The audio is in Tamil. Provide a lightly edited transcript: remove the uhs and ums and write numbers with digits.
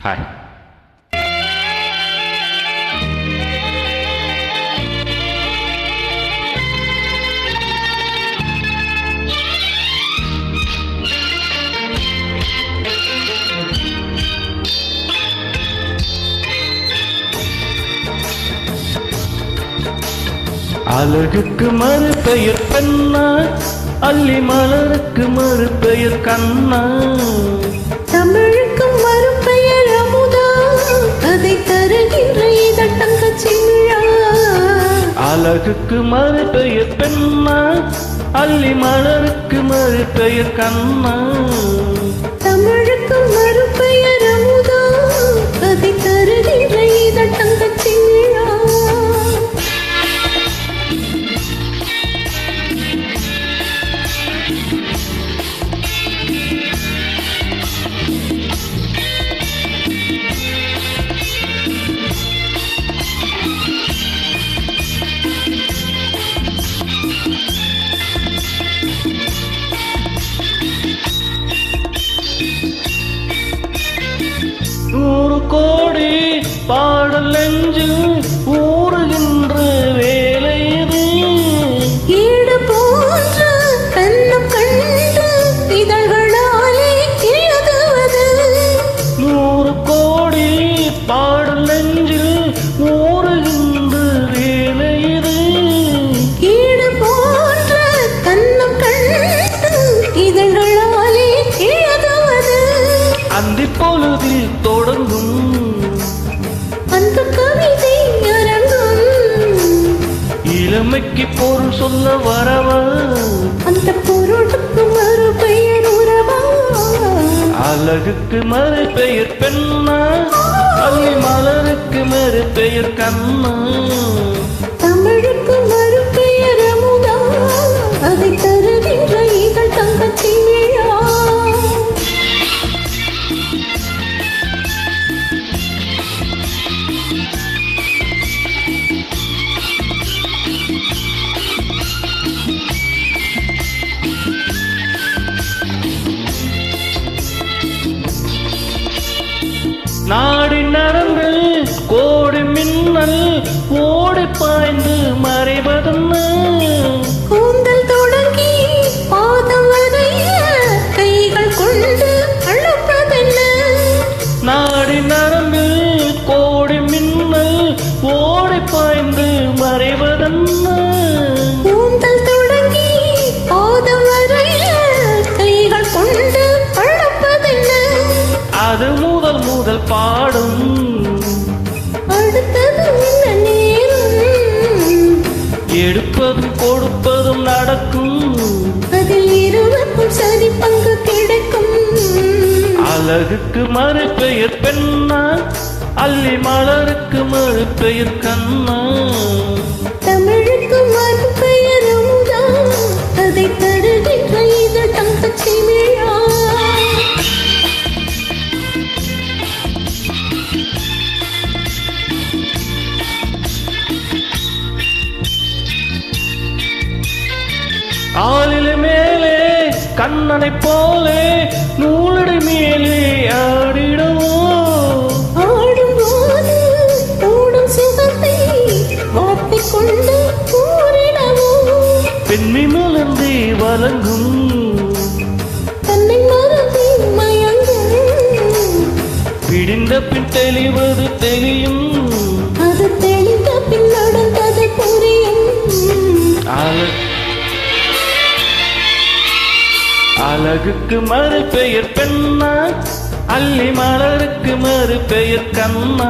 ஹாய். அழகுக்கு மறு பெயர் பெண்ணா, அல்லி மலருக்கு மறு பெயர் கண்ணா, தமிழுக்கு மறு பெயர் அமுதா, அதை தருகின்ற இதழ் தங்கச்சி விழா. அழகுக்கு மறு பெயர் பெண்ணா, அல்லி மலருக்கு மறு பெயர் கண்ணா, தமிழுக்கு மறு பெயர் அமுதா, அதை தருகின்ற இதழ் தங்கச்சி விழா. நூறு கோடி பாடல் நெஞ்சில் ஊறுகின்ற வேலை இது. ஈடு போன்ற கண்ணம் கண்டு இதழ்களாலே எழுதுவது. நூறு கோடி பாடல் நெஞ்சில் ஊறுகின்ற வேலை இது. ஈடு போன்ற கண்ணம் கண்டு இதழ்களாலே எழுதுவது. அந்தி பொழுதில் தொடங்கும் அந்த கவிதை அரங்கம். இளமைக்கு பொருள் சொல்ல வரவா, அந்த பொருளுக்கு மறு பெயர் உறவா. அழகுக்கு மறு பெயர் பெண்ணா, அல்லி மலருக்கு மறு பெயர் கண்ணா, தமிழுக்கு மறு பெயர் அமுதா, அதை தருகின்ற இதழ் தங்கச்சி விழா. நாடி நரம்பில் கோடி மின்னல் ஓடி பாய்ந்து மறைவதென்ன. கூந்தல் தொடங்கி பாதம் வரை கைகள் கொண்டு அழுப்பதென்ன. நாடி நரம்பில் கோடி மின்னல் ஓடி பாய்ந்து மறைவதென்ன. கூந்தல் தொடங்கி பாதம் வரை கைகள் கொண்டு அழுப்பதென்ன. அது முதல் முதல் பாடும், அடுத்தது என்ன நேரும். எடுப்பதும் கொடுப்பதும் நடக்கும். அதில் இருவருக்கும் சரி பங்கு கிடைக்கும். அழகுக்கு மறு பெயர் பெண்ணா, அல்லி மலருக்கு மறு பெயர் கண்ணா, தமிழுக்கு மறு பெயர் அமுதா, அதை தருகின்ற இதழ் தங்கச்சி விழா. ஆளில மேலே கண்ணனை போலே நூலடி மேலே ஆடிடுவோம். ஆடும்போது ஓடும் சுகத்தை வாட்டிக் கொண்டு கூறிடவும். பெண்மை மலர்ந்தே வழங்கும், தன்னை மறந்தே மயங்கும். பிடிந்த பின் தெளிவது தெரியும். அது தெளிந்த பின் நடந்தது புரியும். அழகுக்கு மறு பெயர் பெண்ணா, அல்லி மலருக்கு மறு பெயர் கண்ணா,